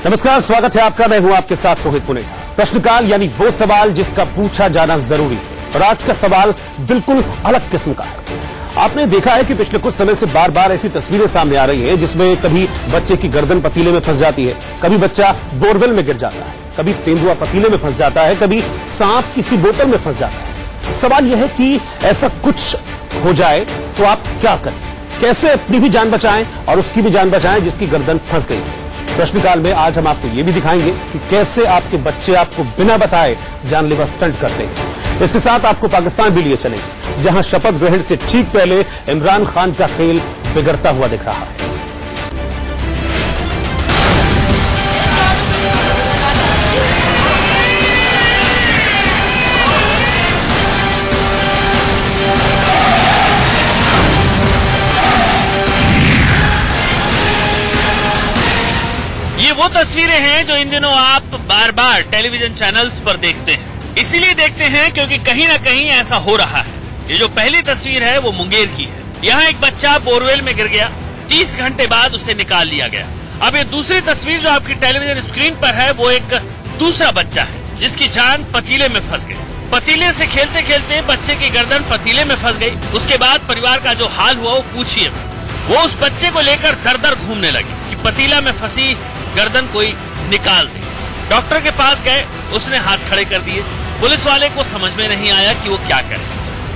नमस्कार, स्वागत है आपका। मैं हूं आपके साथ रोहित पुणे। प्रश्नकाल यानी वो सवाल जिसका पूछा जाना जरूरी है, और आज का सवाल बिल्कुल अलग किस्म का है। आपने देखा है कि पिछले कुछ समय से बार बार ऐसी तस्वीरें सामने आ रही हैं जिसमें कभी बच्चे की गर्दन पतीले में फंस जाती है, कभी बच्चा बोरवेल में गिर जाता है, कभी तेंदुआ पतीले में फंस जाता है, कभी सांप किसी बोतल में फंस जाता है। सवाल यह है कि ऐसा कुछ हो जाए तो आप क्या करें, कैसे अपनी भी जान बचाएं और उसकी भी जान बचाएं जिसकी गर्दन फंस गई है। प्रश्नकाल में आज हम आपको यह भी दिखाएंगे कि कैसे आपके बच्चे आपको बिना बताए जानलेवा स्टंट करते हैं। इसके साथ आपको पाकिस्तान भी लिए चलेंगे, जहां शपथ ग्रहण से ठीक पहले इमरान खान का खेल बिगड़ता हुआ दिख रहा है। ये वो तस्वीरें हैं जो इन दिनों आप बार बार टेलीविजन चैनल्स पर देखते हैं। इसीलिए देखते हैं क्योंकि कहीं न कहीं ऐसा हो रहा है। ये जो पहली तस्वीर है वो मुंगेर की है। यहाँ एक बच्चा बोरवेल में गिर गया, 30 घंटे बाद उसे निकाल लिया गया। अब ये दूसरी तस्वीर जो आपकी टेलीविजन स्क्रीन पर है वो एक दूसरा बच्चा है जिसकी जान पतीले में फंस गई। पतीले से खेलते खेलते बच्चे की गर्दन पतीले में फंस गई। उसके बाद परिवार का जो हाल हुआ वो पूछिए। वो उस बच्चे को लेकर दर दर घूमने लगी कि पतीला में फंसी गर्दन कोई निकाल दे। डॉक्टर के पास गए, उसने हाथ खड़े कर दिए। पुलिस वाले को समझ में नहीं आया कि वो क्या करे।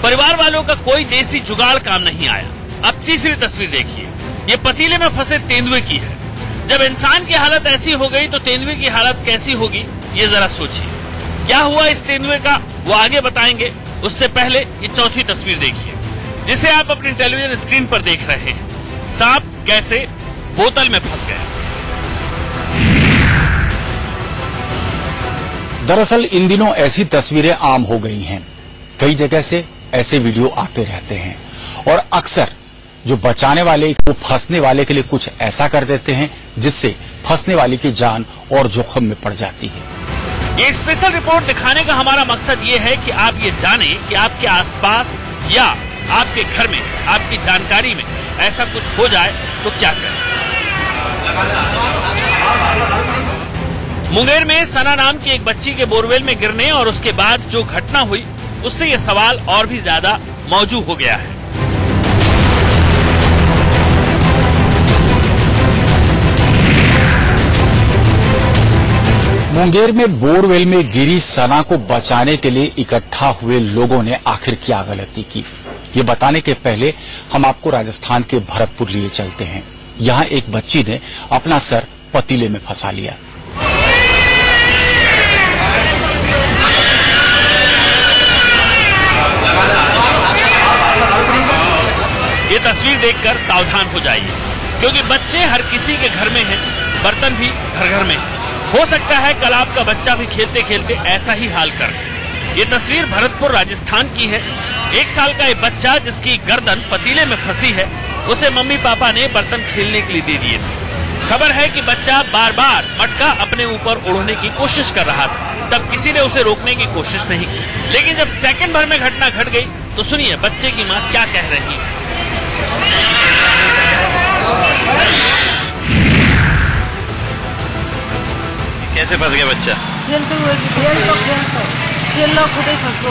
परिवार वालों का कोई देसी जुगाड़ काम नहीं आया। अब तीसरी तस्वीर देखिए, ये पतीले में फंसे तेंदुए की है। जब इंसान की हालत ऐसी हो गई तो तेंदुए की हालत कैसी होगी, ये जरा सोचिए। क्या हुआ इस तेंदुए का वो आगे बताएंगे। उससे पहले ये चौथी तस्वीर देखिए जिसे आप अपनी टेलीविजन स्क्रीन पर देख रहे हैं। सांप कैसे बोतल में फंस गया। दरअसल इन दिनों ऐसी तस्वीरें आम हो गई हैं। कई जगह से ऐसे वीडियो आते रहते हैं और अक्सर जो बचाने वाले वो फंसने वाले के लिए कुछ ऐसा कर देते हैं जिससे फंसने वाले की जान और जोखिम में पड़ जाती है। ये स्पेशल रिपोर्ट दिखाने का हमारा मकसद ये है कि आप ये जानें कि आपके आसपास या आपके घर में, आपकी जानकारी में ऐसा कुछ हो जाए तो क्या करें। मुंगेर में सना नाम की एक बच्ची के बोरवेल में गिरने और उसके बाद जो घटना हुई उससे ये सवाल और भी ज्यादा मौजू हो गया है। मुंगेर में बोरवेल में गिरी सना को बचाने के लिए इकट्ठा हुए लोगों ने आखिर क्या गलती की, ये बताने के पहले हम आपको राजस्थान के भरतपुर लिए चलते हैं। यहाँ एक बच्ची ने अपना सर पतीले में फंसा लिया। ये तस्वीर देखकर सावधान हो जाइए क्योंकि बच्चे हर किसी के घर में हैं, बर्तन भी घर घर में। हो सकता है कल आपका बच्चा भी खेलते खेलते ऐसा ही हाल कर। ये तस्वीर भरतपुर राजस्थान की है। 1 साल का ये बच्चा जिसकी गर्दन पतीले में फंसी है, उसे मम्मी पापा ने बर्तन खेलने के लिए दे दिए थे। खबर है कि बच्चा बार बार मटका अपने ऊपर उड़ने की कोशिश कर रहा था। तब किसी ने उसे रोकने की कोशिश नहीं की, लेकिन जब सेकंड भर में घटना घट गई तो सुनिए बच्चे की मां क्या कह रही है। कैसे फंस गया बच्चा? खेलते हुए खेल खुद ही फंसो।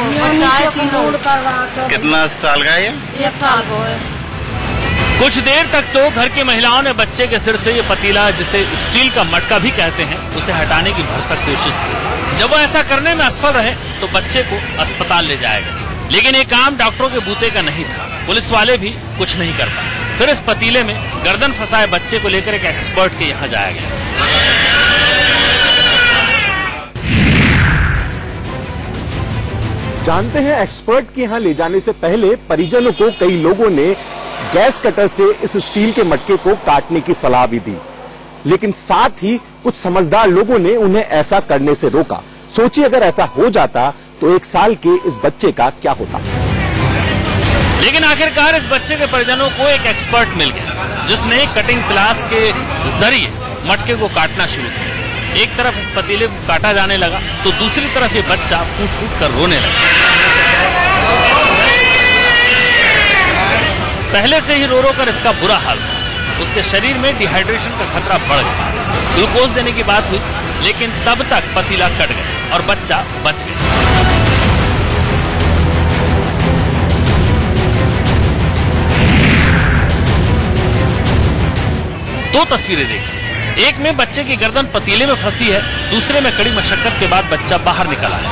कितना साल का है ये? 1 साल को है। कुछ देर तक तो घर की महिलाओं ने बच्चे के सिर से ये पतीला, जिसे स्टील का मटका भी कहते हैं, उसे हटाने की भरसक कोशिश की। जब वो ऐसा करने में असफल रहे तो बच्चे को अस्पताल ले जाएगा, लेकिन ये काम डॉक्टरों के बूते का नहीं था। पुलिस वाले भी कुछ नहीं कर पाए। फिर इस पतीले में गर्दन फंसाए बच्चे को लेकर एक एक्सपर्ट के यहाँ जाया गया। जानते हैं, एक्सपर्ट के यहाँ ले जाने से पहले परिजनों को कई लोगों ने गैस कटर से इस स्टील के मटके को काटने की सलाह भी दी, लेकिन साथ ही कुछ समझदार लोगों ने उन्हें ऐसा करने से रोका। सोचिए अगर ऐसा हो जाता तो 1 साल के इस बच्चे का क्या होता। लेकिन आखिरकार इस बच्चे के परिजनों को एक एक्सपर्ट मिल गया जिसने कटिंग प्लास के जरिए मटके को काटना शुरू किया। एक तरफ इस पतीले को काटा जाने लगा तो दूसरी तरफ ये बच्चा फूट फूट कर रोने लगा। पहले से ही रो रो कर इसका बुरा हाल था। उसके शरीर में डिहाइड्रेशन का खतरा बढ़ गया। ग्लूकोज देने की बात हुई, लेकिन तब तक पतीला कट गया और बच्चा बच गया। दो तस्वीरें देखी, एक में बच्चे की गर्दन पतीले में फंसी है, दूसरे में कड़ी मशक्कत के बाद बच्चा बाहर निकला है।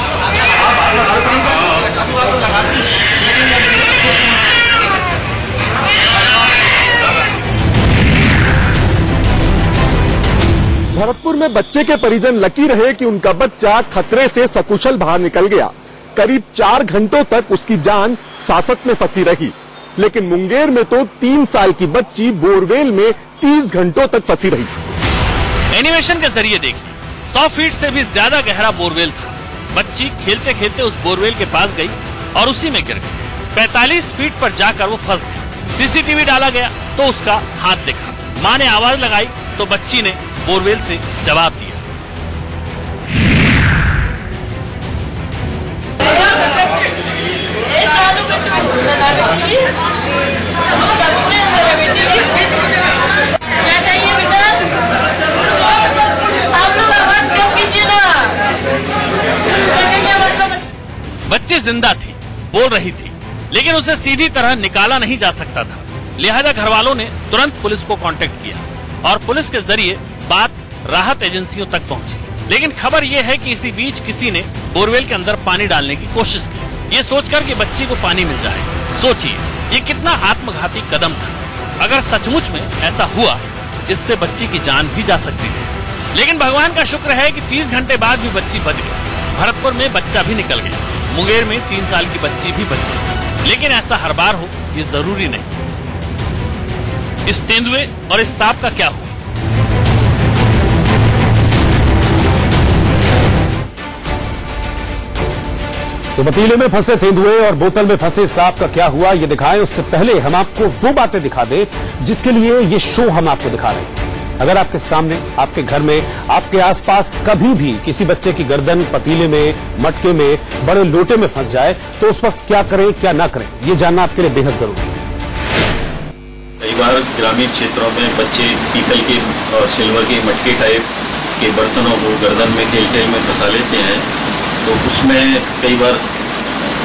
भरतपुर में बच्चे के परिजन लकी रहे कि उनका बच्चा खतरे से सकुशल बाहर निकल गया। करीब 4 घंटों तक उसकी जान सांसत में फंसी रही, लेकिन मुंगेर में तो 3 साल की बच्ची बोरवेल में 30 घंटों तक फंसी रही। एनिमेशन के जरिए देखिए, 100 फीट से भी ज्यादा गहरा बोरवेल था। बच्ची खेलते खेलते उस बोरवेल के पास गई और उसी में गिर गई। 45 फीट पर जाकर वो फंस गई। सीसीटीवी डाला गया तो उसका हाथ दिखा। मां ने आवाज लगाई तो बच्ची ने बोरवेल से जवाब दिया। क्या चाहिए बेटा? आप लोग आवाज कम कीजिए ना। बच्ची जिंदा थी, बोल रही थी, लेकिन उसे सीधी तरह निकाला नहीं जा सकता था। लिहाजा घर वालों ने तुरंत पुलिस को कांटेक्ट किया और पुलिस के जरिए बात राहत एजेंसियों तक पहुंची। लेकिन खबर यह है कि इसी बीच किसी ने बोरवेल के अंदर पानी डालने की कोशिश की, ये सोचकर कि बच्ची को पानी मिल जाए। सोचिए, ये कितना आत्मघाती कदम था। अगर सचमुच में ऐसा हुआ, इससे बच्ची की जान भी जा सकती थी। लेकिन भगवान का शुक्र है कि 30 घंटे बाद भी बच्ची बच गई। भरतपुर में बच्चा भी निकल गया, मुंगेर में 3 साल की बच्ची भी बच गई। लेकिन ऐसा हर बार हो, ये जरूरी नहीं। इस तेंदुए और इस सांप का क्या हुआ? तो पतीले में फंसे तेंदुए और बोतल में फंसे सांप का क्या हुआ, ये दिखाएं। उससे पहले हम आपको वो बातें दिखा दें जिसके लिए ये शो हम आपको दिखा रहे हैं। अगर आपके सामने, आपके घर में, आपके आसपास कभी भी किसी बच्चे की गर्दन पतीले में, मटके में, बड़े लोटे में फंस जाए तो उस वक्त क्या करें, क्या ना करें, ये जानना आपके लिए बेहद जरूरी है। कई बार ग्रामीण क्षेत्रों में बच्चे पीतल के और सिल्वर के मटके टाइप के बर्तनों को गर्दन में खेल में फंसा लेते हैं, तो उसमें कई बार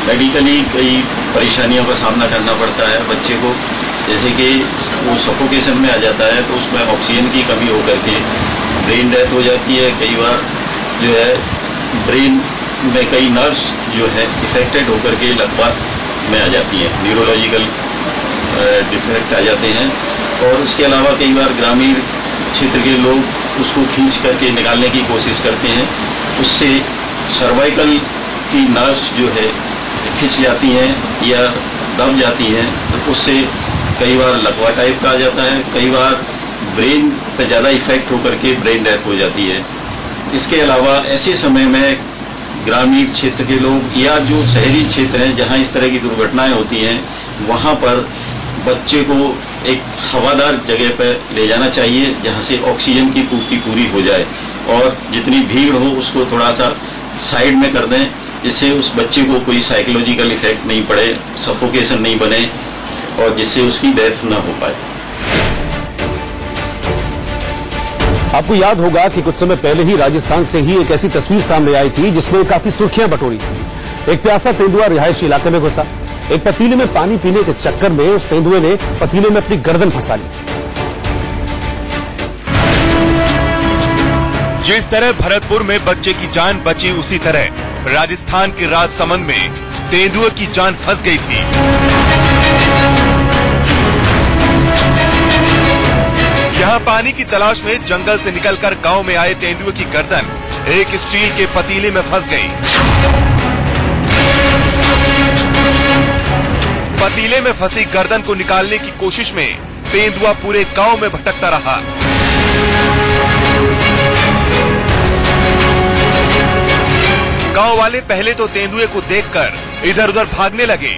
मेडिकली कई परेशानियों का सामना करना पड़ता है बच्चे को। जैसे कि वो सफोकेशन में आ जाता है, तो उसमें ऑक्सीजन की कमी होकर के ब्रेन डेथ हो जाती है। कई बार जो है ब्रेन में कई नर्व्स जो है इफेक्टेड होकर के लकवा में आ जाती है, न्यूरोलॉजिकल डिफेक्ट आ जाते हैं। और उसके अलावा कई बार ग्रामीण क्षेत्र के लोग उसको खींच करके निकालने की कोशिश करते हैं, उससे सर्वाइकल की नर्व्स जो है खिंच जाती हैं या दब जाती हैं, तो उससे कई बार लकवा टाइप का आ जाता है। कई बार ब्रेन पे ज्यादा इफेक्ट होकर के ब्रेन डेथ हो जाती है। इसके अलावा ऐसे समय में ग्रामीण क्षेत्र के लोग या जो शहरी क्षेत्र हैं जहां इस तरह की दुर्घटनाएं होती हैं, वहां पर बच्चे को एक हवादार जगह पर ले जाना चाहिए जहां से ऑक्सीजन की पूर्ति पूरी हो जाए, और जितनी भीड़ हो उसको थोड़ा सा साइड में कर दें, जिससे उस बच्चे को कोई साइकोलॉजिकल इफेक्ट नहीं पड़े, सफोकेशन नहीं बने और जिससे उसकी डेथ न हो पाए। आपको याद होगा कि कुछ समय पहले ही राजस्थान से ही एक ऐसी तस्वीर सामने आई थी जिसमें काफी सुर्खियां बटोरी थी। एक प्यासा तेंदुआ रिहायशी इलाके में घुसा, एक पतीले में पानी पीने के चक्कर में उस तेंदुए ने पतीले में अपनी गर्दन फंसा ली। जिस तरह भरतपुर में बच्चे की जान बची, उसी तरह राजस्थान के राजसमंद में तेंदुए की जान फंस गई थी। यहाँ पानी की तलाश में जंगल से निकलकर गांव में आए तेंदुए की गर्दन एक स्टील के पतीले में फंस गई। पतीले में फंसी गर्दन को निकालने की कोशिश में तेंदुआ पूरे गांव में भटकता रहा। गांव वाले पहले तो तेंदुए को देखकर इधर उधर भागने लगे,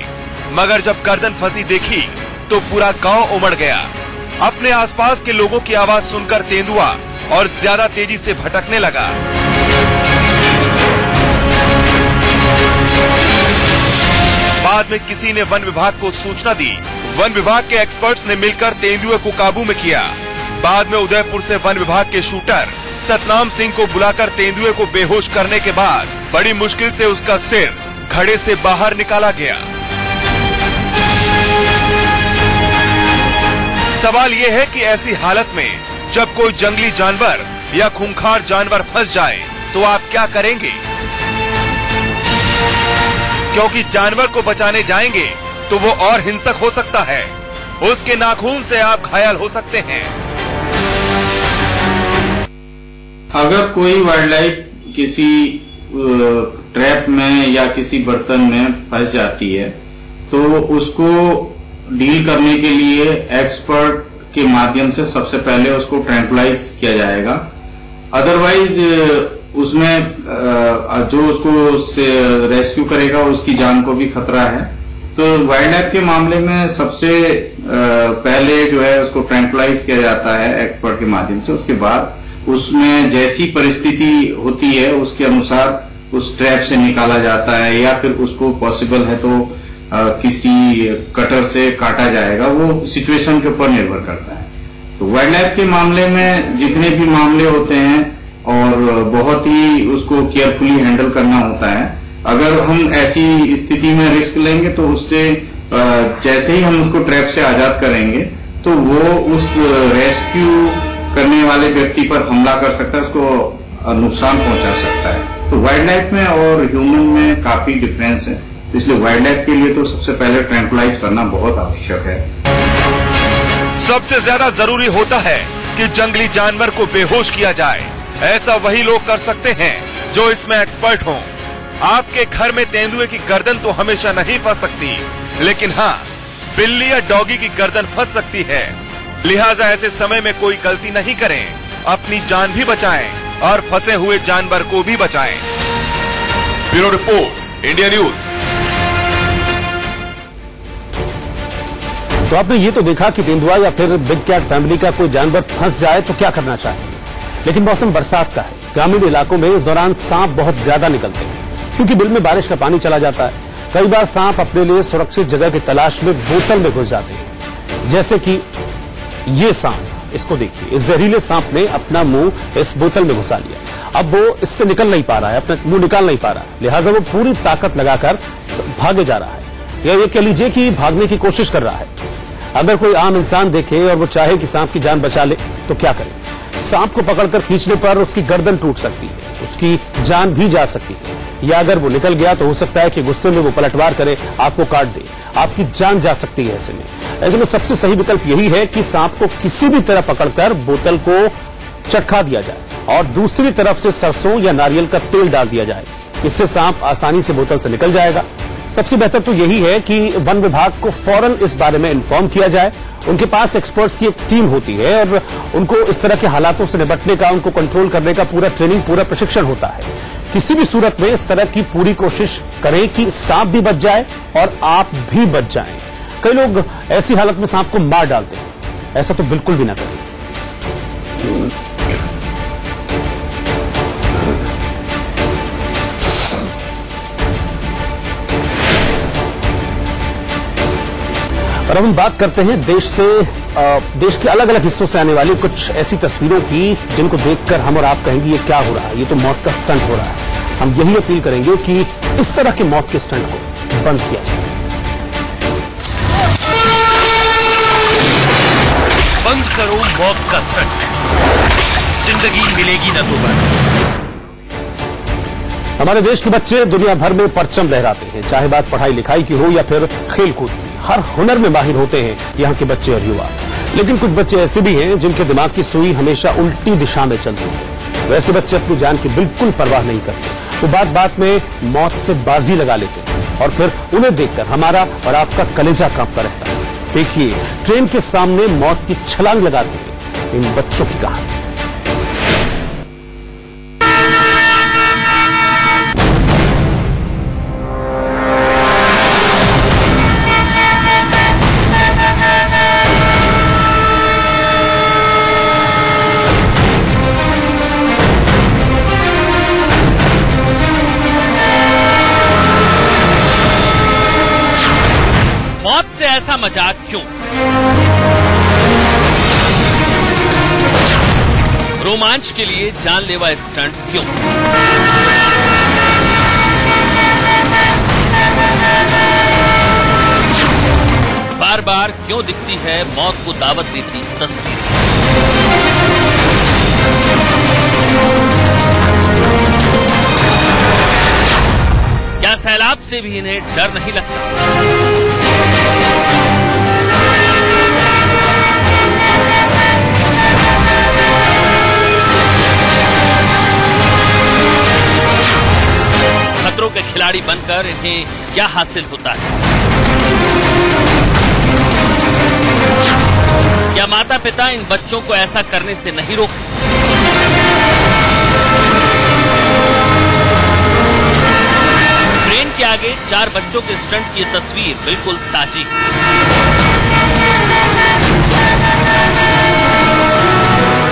मगर जब गर्दन फंसी देखी तो पूरा गांव उमड़ गया। अपने आसपास के लोगों की आवाज सुनकर तेंदुआ और ज्यादा तेजी से भटकने लगा। बाद में किसी ने वन विभाग को सूचना दी। वन विभाग के एक्सपर्ट्स ने मिलकर तेंदुए को काबू में किया। बाद में उदयपुर से वन विभाग के शूटर सतनाम सिंह को बुलाकर तेंदुए को बेहोश करने के बाद बड़ी मुश्किल से उसका सिर घड़े से बाहर निकाला गया। सवाल ये है कि ऐसी हालत में जब कोई जंगली जानवर या खूंखार जानवर फंस जाए तो आप क्या करेंगे? क्योंकि जानवर को बचाने जाएंगे तो वो और हिंसक हो सकता है, उसके नाखून से आप घायल हो सकते हैं। अगर कोई वाइल्ड लाइफ किसी ट्रैप में या किसी बर्तन में फंस जाती है तो उसको डील करने के लिए एक्सपर्ट के माध्यम से सबसे पहले उसको ट्रैंकुलाइज किया जाएगा। अदरवाइज उसमें जो उसको रेस्क्यू करेगा उसकी जान को भी खतरा है। तो वाइल्ड लाइफ के मामले में सबसे पहले जो है उसको ट्रैंकुलाइज किया जाता है एक्सपर्ट के माध्यम से। उसके बाद उसमें जैसी परिस्थिति होती है उसके अनुसार उस ट्रैप से निकाला जाता है या फिर उसको पॉसिबल है तो किसी कटर से काटा जाएगा। वो सिचुएशन के ऊपर निर्भर करता है। तो वाइल्ड लाइफ के मामले में जितने भी मामले होते हैं और बहुत ही उसको केयरफुली हैंडल करना होता है। अगर हम ऐसी स्थिति में रिस्क लेंगे तो उससे जैसे ही हम उसको ट्रैप से आजाद करेंगे तो वो उस रेस्क्यू करने वाले व्यक्ति पर हमला कर सकता है, उसको नुकसान पहुंचा सकता है। तो वाइल्ड लाइफ में और ह्यूमन में काफी डिफरेंस है। तो इसलिए वाइल्ड लाइफ के लिए तो सबसे पहले ट्रैंकुलाइज करना बहुत आवश्यक है। सबसे ज्यादा जरूरी होता है कि जंगली जानवर को बेहोश किया जाए। ऐसा वही लोग कर सकते हैं जो इसमें एक्सपर्ट हों। आपके घर में तेंदुए की गर्दन तो हमेशा नहीं फंस सकती, लेकिन हाँ, बिल्ली या डॉगी की गर्दन फंस सकती है। लिहाजा ऐसे समय में कोई गलती नहीं करें, अपनी जान भी बचाएं और फंसे हुए जानवर को भी बचाएं। Bureau report, India news. तो आपने ये तो देखा कि तेंदुआ या फिर बिग कैट फैमिली का कोई जानवर फंस जाए तो क्या करना चाहिए। लेकिन मौसम बरसात का है, ग्रामीण इलाकों में इस दौरान सांप बहुत ज्यादा निकलते हैं क्योंकि बिल में बारिश का पानी चला जाता है। कई बार सांप अपने लिए सुरक्षित जगह की तलाश में बोतल में घुस जाते हैं। जैसे कि ये सांप, इसको देखिए, इस जहरीले सांप ने अपना मुंह इस बोतल में घुसा लिया। अब वो इससे निकल नहीं पा रहा है, अपना मुंह निकाल नहीं पा रहा है, लिहाजा वो पूरी ताकत लगाकर भागे जा रहा है, या ये कह लीजिए कि भागने की कोशिश कर रहा है। अगर कोई आम इंसान देखे और वो चाहे कि सांप की जान बचा ले तो क्या करे? सांप को पकड़कर खींचने पर उसकी गर्दन टूट सकती है, उसकी जान भी जा सकती है, या अगर वो निकल गया तो हो सकता है कि गुस्से में वो पलटवार करे, आपको काट दे, आपकी जान जा सकती है। ऐसे में सबसे सही विकल्प यही है कि सांप को किसी भी तरह पकड़कर बोतल को चटका दिया जाए और दूसरी तरफ से सरसों या नारियल का तेल डाल दिया जाए। इससे सांप आसानी से बोतल से निकल जाएगा। सबसे बेहतर तो यही है कि वन विभाग को फौरन इस बारे में इन्फॉर्म किया जाए। उनके पास एक्सपर्ट्स की एक टीम होती है और उनको इस तरह के हालातों से निपटने का, उनको कंट्रोल करने का पूरा ट्रेनिंग, पूरा प्रशिक्षण होता है। किसी भी सूरत में इस तरह की पूरी कोशिश करें कि सांप भी बच जाए और आप भी बच जाएं। कई लोग ऐसी हालत में सांप को मार डालते हैं, ऐसा तो बिल्कुल भी ना करें। और अब हम बात करते हैं देश के अलग अलग हिस्सों से आने वाली कुछ ऐसी तस्वीरों की जिनको देखकर हम और आप कहेंगे ये क्या हो रहा है, ये तो मौत का स्टंट हो रहा है। हम यही अपील करेंगे कि इस तरह के मौत के स्टंट को बंद किया जाए। बंद करो मौत का स्टंट, जिंदगी मिलेगी न दोबारा। हमारे देश के बच्चे दुनिया भर में परचम लहराते हैं, चाहे बात पढ़ाई लिखाई की हो या फिर खेल कूद की। हर हुनर में माहिर होते हैं यहाँ के बच्चे और युवा। लेकिन कुछ बच्चे ऐसे भी हैं जिनके दिमाग की सुई हमेशा उल्टी दिशा में चलती है। वैसे बच्चे अपनी जान की बिल्कुल परवाह नहीं करते, वो बात बात में मौत से बाजी लगा लेते हैं और फिर उन्हें देखकर हमारा और आपका कलेजा कांपता रहता है। देखिए, ट्रेन के सामने मौत की छलांग लगाते हैं इन बच्चों की कहानी। मौत से ऐसा मजाक क्यों? रोमांच के लिए जानलेवा स्टंट क्यों? बार बार क्यों दिखती है मौत को दावत देती तस्वीर? क्या सैलाब से भी इन्हें डर नहीं लगता? खतरों के खिलाड़ी बनकर इन्हें क्या हासिल होता है? क्या माता पिता इन बच्चों को ऐसा करने से नहीं रोकते? ट्रेन के आगे 4 बच्चों के स्टंट की तस्वीर बिल्कुल ताजी।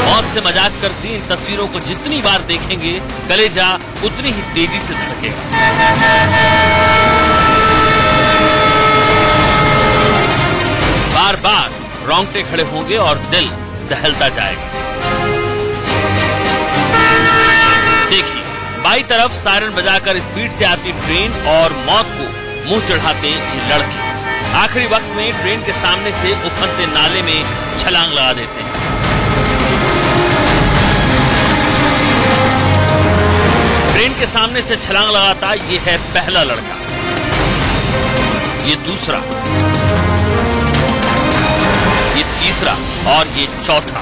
मौत से मजाक करती इन तस्वीरों को जितनी बार देखेंगे कलेजा उतनी ही तेजी से धड़केगा। बार बार रोंगटे खड़े होंगे और दिल दहलता जाएगा। देखिए, बाईं तरफ सायरन बजाकर स्पीड से आती ट्रेन और मौत को मुंह चढ़ाते ये लड़के आखिरी वक्त में ट्रेन के सामने से उफनते नाले में छलांग लगा देते हैं। ट्रेन के सामने से छलांग लगाता ये है पहला लड़का, ये दूसरा, ये तीसरा और ये चौथा।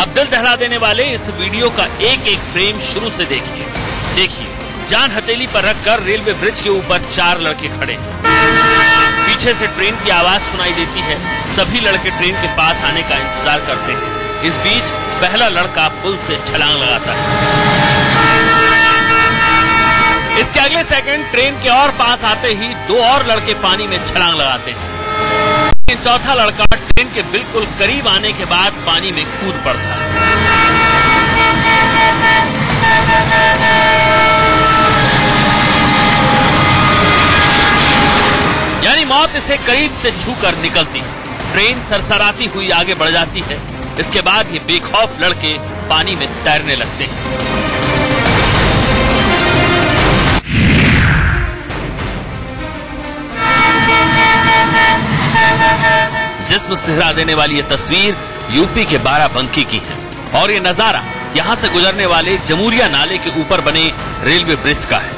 अब दिल दहला देने वाले इस वीडियो का एक एक फ्रेम शुरू से देखिए। देखिए, जान हथेली पर रखकर रेलवे ब्रिज के ऊपर 4 लड़के खड़े हैं। पीछे से ट्रेन की आवाज सुनाई देती है। सभी लड़के ट्रेन के पास आने का इंतजार करते हैं। इस बीच पहला लड़का पुल से छलांग लगाता है। इसके अगले सेकंड ट्रेन के और पास आते ही 2 और लड़के पानी में छलांग लगाते हैं। चौथा लड़का ट्रेन के बिल्कुल करीब आने के बाद पानी में कूद पड़ता है। यानी मौत इसे करीब से छूकर निकलती है। ट्रेन सरसराती हुई आगे बढ़ जाती है। इसके बाद ये बेखौफ लड़के पानी में तैरने लगते हैं। जिस्म सिहरा देने वाली ये तस्वीर यूपी के बाराबंकी की है और ये नजारा यहां से गुजरने वाले जमुरिया नाले के ऊपर बने रेलवे ब्रिज का है।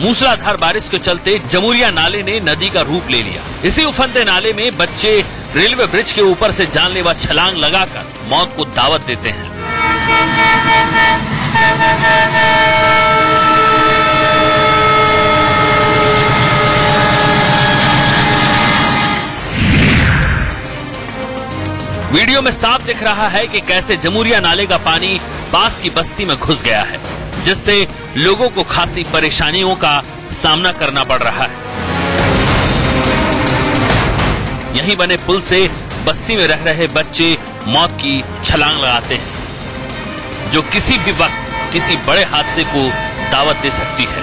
मूसलाधार बारिश के चलते जमुरिया नाले ने नदी का रूप ले लिया। इसी उफनते नाले में बच्चे रेलवे ब्रिज के ऊपर से जानलेवा छलांग लगाकर मौत को दावत देते हैं। वीडियो में साफ दिख रहा है कि कैसे जमुरिया नाले का पानी पास की बस्ती में घुस गया है, जिससे लोगों को खासी परेशानियों का सामना करना पड़ रहा है। यहीं बने पुल से बस्ती में रह रहे बच्चे मौत की छलांग लगाते हैं, जो किसी भी वक्त किसी बड़े हादसे को दावत दे सकती है।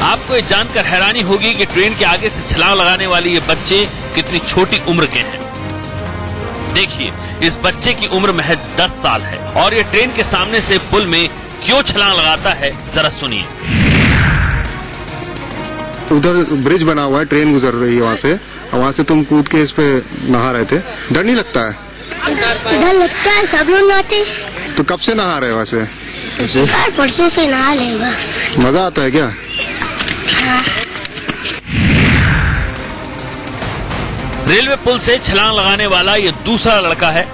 आपको ये जानकर हैरानी होगी कि ट्रेन के आगे से छलांग लगाने वाले ये बच्चे कितनी छोटी उम्र के हैं। देखिए, इस बच्चे की उम्र महज 10 साल है और ये ट्रेन के सामने से पुल में क्यों छलांग लगाता है, जरा सुनिए। उधर ब्रिज बना हुआ है, ट्रेन गुजर रही है वहाँ से तुम कूद के इस पे नहा रहे थे। डर नहीं लगता है? डर लगता है, सब लोग नहाते। तो कब से नहा रहे वैसे? परसों से नहा ले बस। मजा आता है क्या? रेलवे पुल से छलांग लगाने वाला ये दूसरा लड़का है।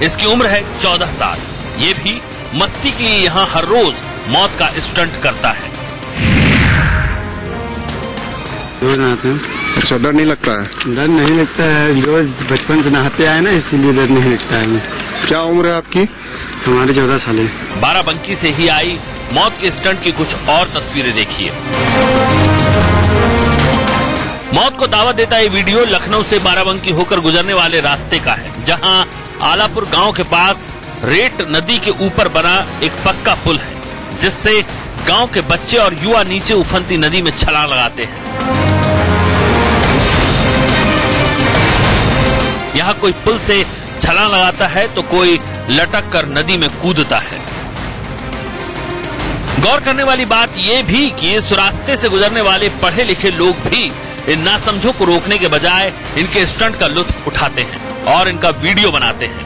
इसकी उम्र है 14 साल। ये भी मस्ती के लिए यहाँ हर रोज मौत का स्टंट करता है। रोज नहाते हैं। अच्छा, डर नहीं लगता है? डर नहीं लगता है, रोज बचपन से नहाते आए ना, इसीलिए डर नहीं लगता है हमें। क्या उम्र है आपकी? हमारी 14 साल है। बाराबंकी से ही आई मौत के स्टंट की कुछ और तस्वीरें देखिए। मौत को दावत देता ये वीडियो लखनऊ से बाराबंकी होकर गुजरने वाले रास्ते का है, जहां आलापुर गांव के पास रेट नदी के ऊपर बना एक पक्का पुल है, जिससे गांव के बच्चे और युवा नीचे उफनती नदी में छलांग लगाते हैं। यहाँ कोई पुल से छलांग लगाता है तो कोई लटक कर नदी में कूदता है। गौर करने वाली बात यह भी कि इस रास्ते से गुजरने वाले पढ़े लिखे लोग भी इन नासमझों को रोकने के बजाय इनके स्टंट का लुत्फ उठाते हैं और इनका वीडियो बनाते हैं।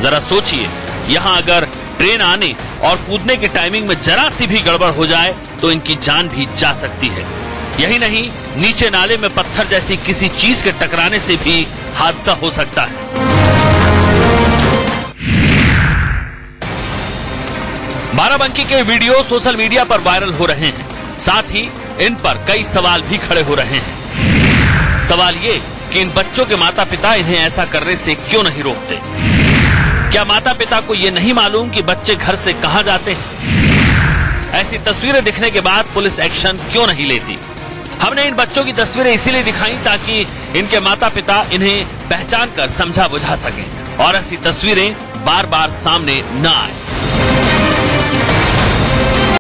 जरा सोचिए, यहाँ अगर ट्रेन आने और कूदने की टाइमिंग में जरा सी भी गड़बड़ हो जाए तो इनकी जान भी जा सकती है। यही नहीं, नीचे नाले में पत्थर जैसी किसी चीज के टकराने से भी हादसा हो सकता है। बाराबंकी के वीडियो सोशल मीडिया पर वायरल हो रहे हैं, साथ ही इन पर कई सवाल भी खड़े हो रहे हैं। सवाल ये कि इन बच्चों के माता पिता इन्हें ऐसा करने से क्यों नहीं रोकते? क्या माता पिता को ये नहीं मालूम कि बच्चे घर से कहां जाते हैं? ऐसी तस्वीरें दिखने के बाद पुलिस एक्शन क्यों नहीं लेती? हमने इन बच्चों की तस्वीरें इसीलिए दिखाई ताकि इनके माता पिता इन्हें पहचान कर समझा बुझा सकें और ऐसी तस्वीरें बार बार सामने न आए।